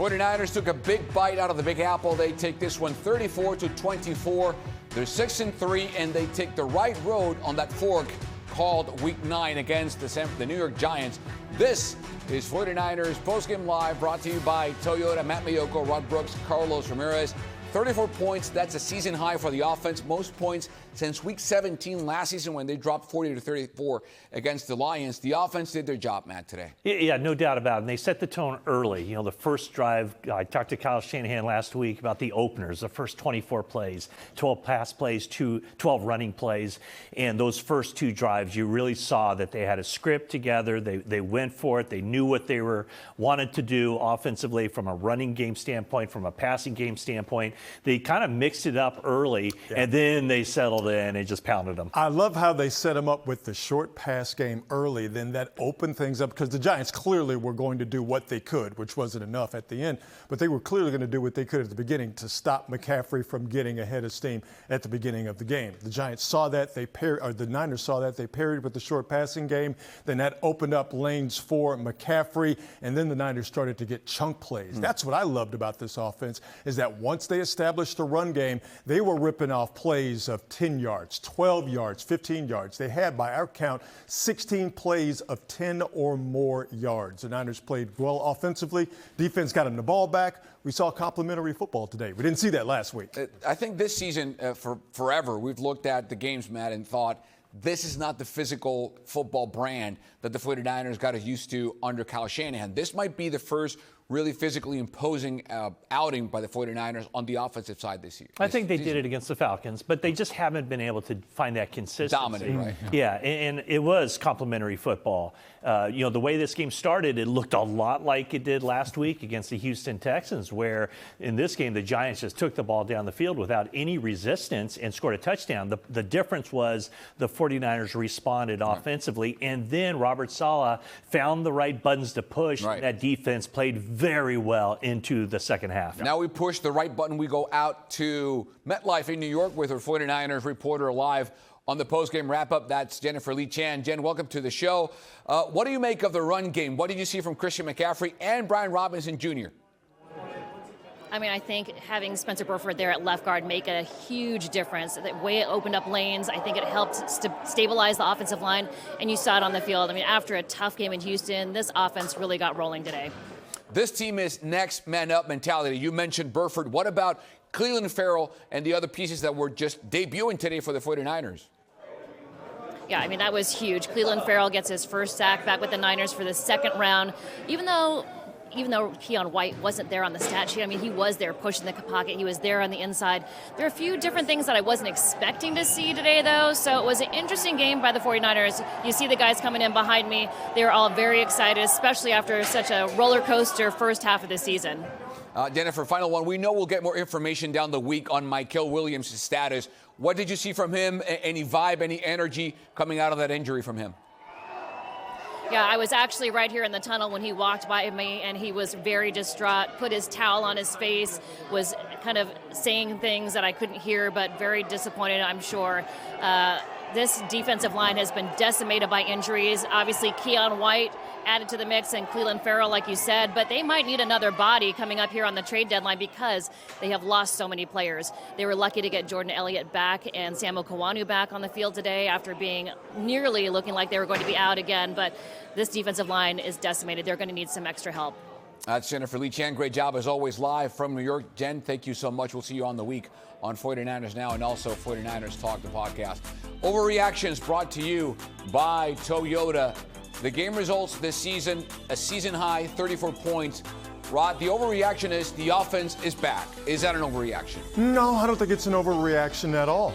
49ers took a big bite out of the Big Apple. They take this one 34-24. They're 6-3, and they take the right road on that fork called Week 9 against the New York Giants. This is 49ers Postgame Live, brought to you by Toyota. Matt Maiocco, Rod Brooks, Carlos Ramirez. 34 points, that's a season high for the offense. Most points since Week 17 last season when they dropped 40-34 against the Lions. The offense did their job, Matt, today. Yeah, no doubt about it. And they set the tone early. You know, the first drive, I talked to Kyle Shanahan last week about the openers, the first 24 plays, 12 pass plays, 12 running plays. And those first two drives, you really saw that they had a script together. They went for it. They knew what they wanted to do offensively from a running game standpoint, from a passing game standpoint. They kind of mixed it up early, and then they settled in and just pounded them. I love how they set them up with the short pass game early. Then that opened things up because the Giants clearly were going to do what they could, which wasn't enough at the end. But they were clearly going to do what they could at the beginning to stop McCaffrey from getting ahead of steam at the beginning of the game. The Giants saw that. The Niners saw that. They parried with the short passing game. Then that opened up lanes for McCaffrey. And then the Niners started to get chunk plays. That's what I loved about this offense, is that once they established the run game, they were ripping off plays of 10 yards, 12 yards, 15 yards. They had, by our count, 16 plays of 10 or more yards. The Niners played well offensively. Defense got them the ball back. We saw complimentary football today. We didn't see that last week. I think this season, for forever, we've looked at the games, Matt, and thought, this is not the physical football brand that the 49ers got used to under Kyle Shanahan. This might be the first really physically imposing outing by the 49ers on the offensive side this year. I think they did it against the Falcons, but they just haven't been able to find that consistency. Dominant, right? Yeah, and it was complimentary football. You know, the way this game started, it looked a lot like it did last week against the Houston Texans, where in this game, the Giants just took the ball down the field without any resistance and scored a touchdown. The difference was the 49ers responded offensively, and then Robert Saleh found the right buttons to push. Right. That defense played very well into the second half. Now we push the right button. We go out to MetLife in New York with our 49ers reporter live on the postgame wrap-up. That's Jennifer Lee Chan. Jen, welcome to the show. What do you make of the run game? What did you see from Christian McCaffrey and Brian Robinson Jr.? I mean, I think having Spencer Burford there at left guard make a huge difference. The way it opened up lanes, I think it helped stabilize the offensive line, and you saw it on the field. I mean, after a tough game in Houston, this offense really got rolling today. This team is next man up mentality. You mentioned Burford. What about Cleveland Farrell and the other pieces that were just debuting today for the 49ers? Yeah, I mean, that was huge. Cleveland Farrell gets his first sack back with the Niners for the second round. Even though Keon White wasn't there on the stat sheet, I mean, he was there pushing the pocket. He was there on the inside. There are a few different things that I wasn't expecting to see today, though. So it was an interesting game by the 49ers. You see the guys coming in behind me. They were all very excited, especially after such a roller coaster first half of the season. Jennifer, final one. We know we'll get more information down the week on Mykel Williams' status. What did you see from him? Any vibe, any energy coming out of that injury from him? Yeah, I was actually right here in the tunnel when he walked by me, and he was very distraught, put his towel on his face, was kind of saying things that I couldn't hear, but very disappointed, I'm sure. This defensive line has been decimated by injuries. Obviously, Keon White added to the mix and Cleveland Farrell, like you said, but they might need another body coming up here on the trade deadline because they have lost so many players. They were lucky to get Jordan Elliott back and Samuel Kawanu back on the field today after being nearly looking like they were going to be out again, but this defensive line is decimated. They're going to need some extra help. That's Jennifer Lee Chan. Great job, as always, live from New York. Jen, thank you so much. We'll see you on the week on 49ers Now and also 49ers Talk, the podcast. Overreactions brought to you by Toyota. The game results this season, a season high, 34 points. Rod, the overreaction is the offense is back. Is that an overreaction? No, I don't think it's an overreaction at all.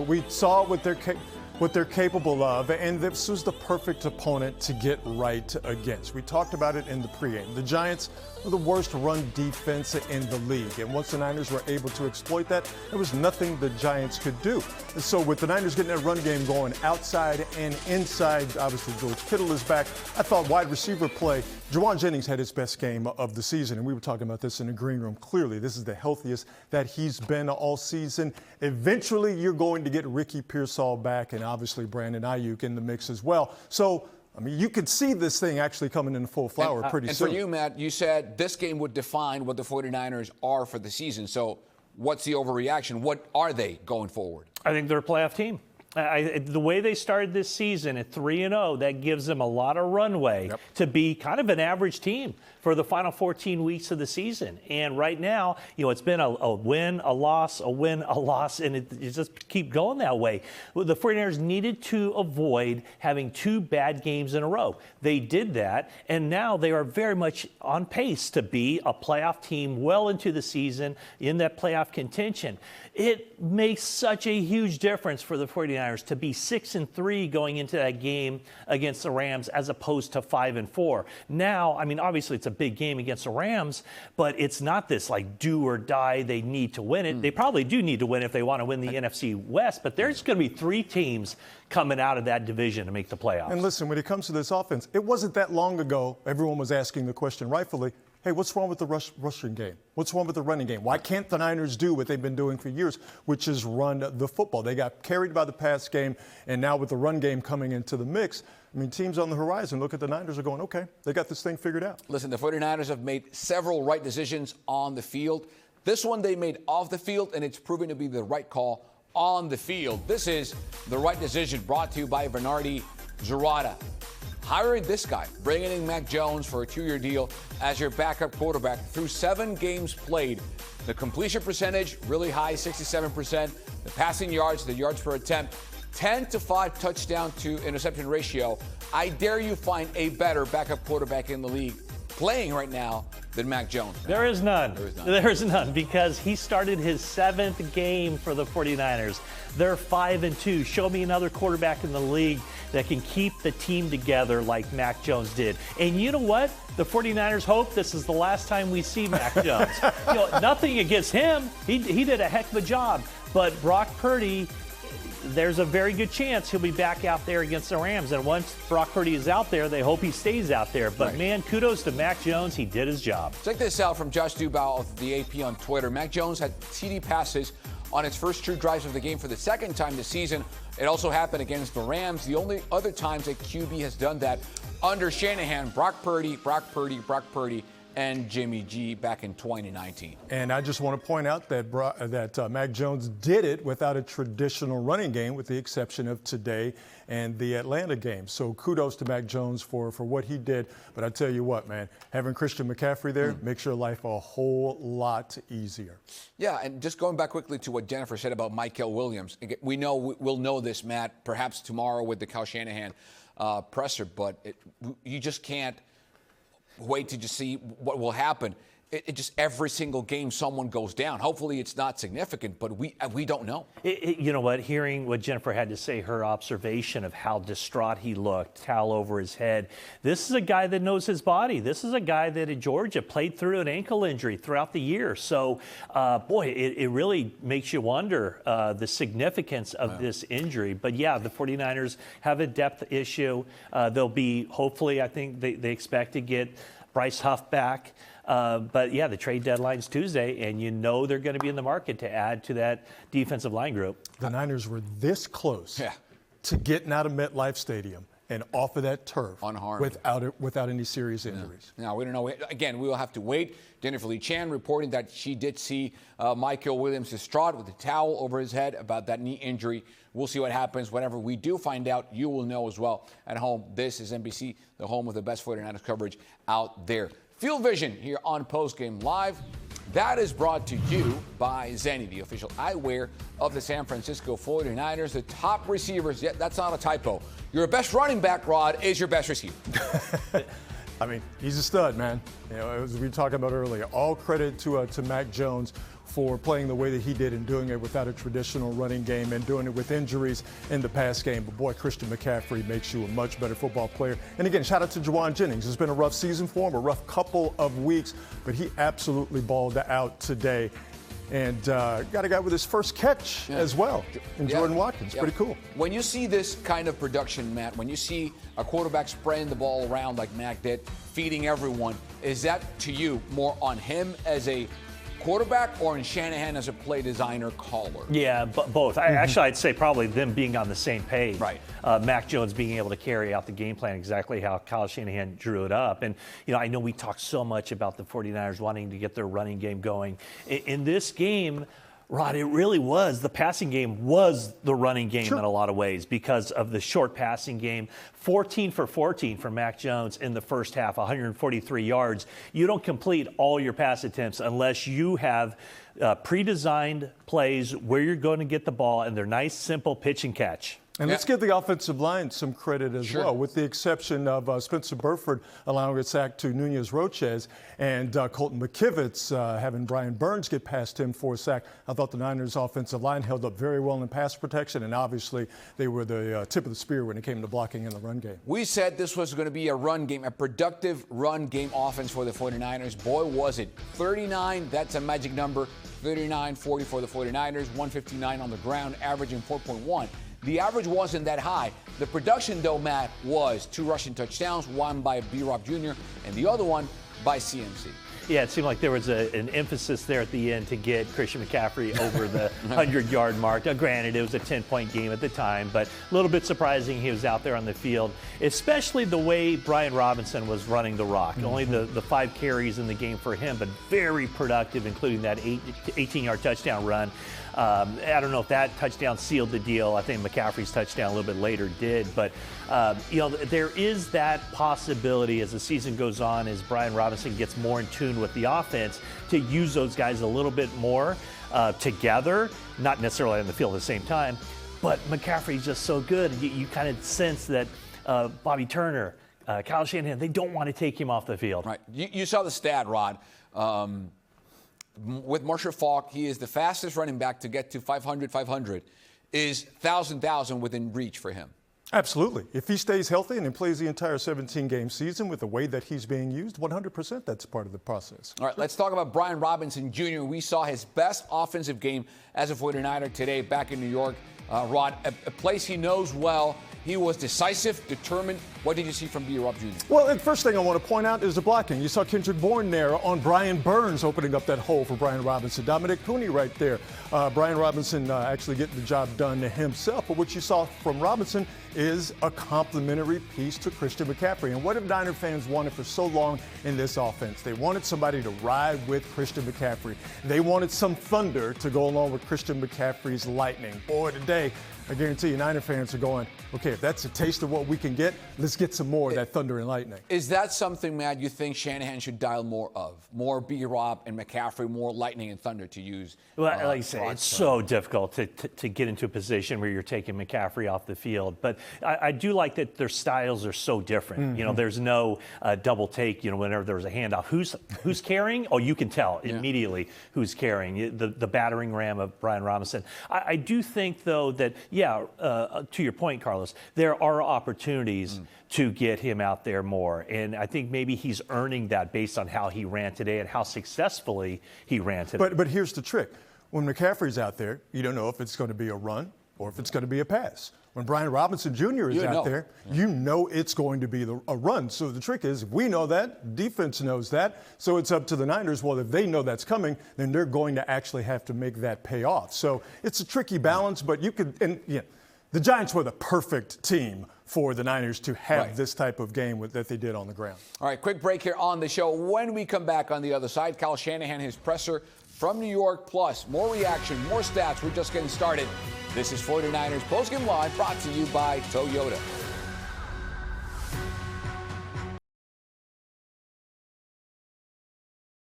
We saw what they're capable of, and this was the perfect opponent to get right against. We talked about it in the pregame. The Giants were the worst run defense in the league, and once the Niners were able to exploit that, there was nothing the Giants could do. And so with the Niners getting that run game going outside and inside, obviously George Kittle is back. I thought wide receiver play, Juwan Jennings had his best game of the season, and we were talking about this in the green room. Clearly, this is the healthiest that he's been all season. Eventually, you're going to get Ricky Pearsall back, and obviously Brandon Ayuk in the mix as well. So I mean, you could see this thing actually coming in full flower pretty soon. And for you, Matt, you said this game would define what the 49ers are for the season. So what's the overreaction? What are they going forward? I think they're a playoff team. The way they started this season at 3-0, that gives them a lot of runway to be kind of an average team for the final 14 weeks of the season. And right now, it's been a win, a loss, a win, a loss, and it just keep going that way. The 49ers needed to avoid having 2 bad games in a row. They did that, and now they are very much on pace to be a playoff team well into the season in that playoff contention. It makes such a huge difference for the 49ers to be 6-3 going into that game against the Rams as opposed to 5-4. Now, I mean, obviously it's a big game against the Rams, but it's not this like do or die. They need to win it. They probably do need to win if they want to win the NFC West, but there's going to be 3 teams coming out of that division to make the playoffs. And listen, when it comes to this offense, it wasn't that long ago everyone was asking the question rightfully, hey, what's wrong with the rushing game? What's wrong with the running game? Why can't the Niners do what they've been doing for years, which is run the football? They got carried by the pass game, and now with the run game coming into the mix, I mean, teams on the horizon look at the Niners are going, okay, they got this thing figured out. Listen, the 49ers have made several right decisions on the field. This one they made off the field, and it's proving to be the right call on the field. This is the right decision brought to you by Bernardi Zurada. Hiring this guy, bringing in Mac Jones for a 2-year deal as your backup quarterback through 7 games played. The completion percentage, really high, 67%. The passing yards, the yards per attempt, 10-5 touchdown to interception ratio. I dare you find a better backup quarterback in the league playing right now than Mac Jones. There is none. There is none because he started his 7th game for the 49ers. They're 5-2. Show me another quarterback in the league that can keep the team together like Mac Jones did. And you know what? The 49ers hope this is the last time we see Mac Jones. Nothing against him. He did a heck of a job. But Brock Purdy, there's a very good chance he'll be back out there against the Rams. And once Brock Purdy is out there, they hope he stays out there. But, man, kudos to Mac Jones. He did his job. Check this out from Josh Dubow of the AP on Twitter. Mac Jones had TD passes on its first 2 drives of the game for the second time this season. It also happened against the Rams. The only other times that QB has done that under Shanahan, Brock Purdy, and Jimmy G back in 2019. And I just want to point out that Mac Jones did it without a traditional running game, with the exception of today and the Atlanta game. So kudos to Mac Jones for what he did. But I tell you what, man, having Christian McCaffrey there makes your life a whole lot easier. Yeah, and just going back quickly to what Jennifer said about Michael Williams. We'll know this, Matt, perhaps tomorrow with the Kyle Shanahan presser, but you just can't wait to just see what will happen. It just every single game someone goes down. Hopefully it's not significant, but we don't know. You know what? Hearing what Jennifer had to say, her observation of how distraught he looked, towel over his head. This is a guy that knows his body. This is a guy that at Georgia played through an ankle injury throughout the year. So, it really makes you wonder the significance of this injury. But, yeah, the 49ers have a depth issue. They'll be, hopefully, I think they expect to get Bryce Huff back. But, yeah, the trade deadline's Tuesday, and they're going to be in the market to add to that defensive line group. The Niners were this close to getting out of MetLife Stadium and off of that turf unharmed without any serious injuries. Now, we don't know. Again, we will have to wait. Jennifer Lee Chan reporting that she did see Michael Williams distraught with a towel over his head about that knee injury. We'll see what happens. Whenever we do find out, you will know as well at home. This is NBC, the home of the best 49ers coverage out there. Field Vision here on Postgame Live. That is brought to you by Zenni, the official eyewear of the San Francisco 49ers. The top receivers, that's not a typo. Your best running back, Rod, is your best receiver. I mean, he's a stud, man. As we were talking about earlier, all credit to Mac Jones for playing the way that he did and doing it without a traditional running game and doing it with injuries in the pass game. But, boy, Christian McCaffrey makes you a much better football player. And, again, shout out to Juwan Jennings. It's been a rough season for him, a rough couple of weeks, but he absolutely balled out today. And got a guy with his first catch as well in Jordan Watkins. Pretty cool. When you see this kind of production, Matt, when you see a quarterback spraying the ball around like Mac did, feeding everyone, is that to you more on him as a quarterback or in Shanahan as a play designer caller? Yeah, both. Actually, I'd say probably them being on the same page. Right. Mac Jones being able to carry out the game plan exactly how Kyle Shanahan drew it up. And, I know we talked so much about the 49ers wanting to get their running game going. In this game, Rod, it really was. The passing game was the running game in a lot of ways because of the short passing game. 14 for 14 for Mac Jones in the first half, 143 yards. You don't complete all your pass attempts unless you have pre-designed plays where you're going to get the ball, and they're nice, simple pitch and catch. And let's give the offensive line some credit as well, with the exception of Spencer Burford allowing a sack to Nunez-Roches and Colton McKivitz having Brian Burns get past him for a sack. I thought the Niners' offensive line held up very well in pass protection, and obviously they were the tip of the spear when it came to blocking in the run game. We said this was going to be a run game, a productive run game offense for the 49ers. Boy, was it. 39, that's a magic number. 39-40 for the 49ers, 159 on the ground, averaging 4.1. The average wasn't that high. The production, though, Matt, was 2 rushing touchdowns, one by B-Rob Jr. and the other one by CMC. Yeah, it seemed like there was an emphasis there at the end to get Christian McCaffrey over the 100-yard mark. Now, granted, it was a 10-point game at the time, but a little bit surprising he was out there on the field, especially the way Brian Robinson was running the rock. Only the 5 carries in the game for him, but very productive, including that 18-yard touchdown run. I don't know if that touchdown sealed the deal. I think McCaffrey's touchdown a little bit later did. But, there is that possibility as the season goes on, as Brian Robinson gets more in tune with the offense, to use those guys a little bit more together, not necessarily on the field at the same time. But McCaffrey's just so good. You kind of sense that Bobby Turner, Kyle Shanahan, they don't want to take him off the field. Right. You saw the stat, Rod. With Marshall Faulk, he is the fastest running back to get to 500 is 1,000 within reach for him. Absolutely. If he stays healthy and then plays the entire 17-game season with the way that he's being used, 100% that's part of the process. All right, let's talk about Brian Robinson Jr. We saw his best offensive game as a 49er today back in New York. Rod, a place he knows well. He was decisive, determined. What did you see from B-Rob Jr.? Well, the first thing I want to point out is the blocking. You saw Kendrick Bourne there on Brian Burns opening up that hole for Brian Robinson. Dominic Cooney right there. Brian Robinson actually getting the job done himself. But what you saw from Robinson is a complimentary piece to Christian McCaffrey. And what have Niner fans wanted for so long in this offense? They wanted somebody to ride with Christian McCaffrey. They wanted some thunder to go along with Christian McCaffrey's lightning. Boy, today, I guarantee you Niner fans are going, okay, if that's a taste of what we can get, let's get some more of that thunder and lightning. Is that something, Matt, you think Shanahan should dial more of? More B-Rob and McCaffrey, more lightning and thunder to use? Well, like I say, it's so difficult to get into a position where you're taking McCaffrey off the field. But I do like that their styles are so different. Mm-hmm. There's no double take, whenever there's a handoff. Who's carrying? Oh, you can tell immediately who's carrying. The battering ram of Brian Robinson. I do think, though, that, to your point, Carlos, there are opportunities to get him out there more. And I think maybe he's earning that based on how he ran today and how successfully he ran today. But here's the trick. When McCaffrey's out there, you don't know if it's going to be a run or if it's going to be a pass. When Brian Robinson Jr. is out there, you know it's going to be a run. So the trick is, we know that, defense knows that, so it's up to the Niners. Well, if they know that's coming, then they're going to actually have to make that pay off. So it's a tricky balance, but you could, the Giants were the perfect team for the Niners to have this type of game that they did on the ground. All right, quick break here on the show. When we come back on the other side, Kyle Shanahan, his presser from New York, plus more reaction, more stats. We're just getting started. This is 49ers Postgame Live, brought to you by Toyota.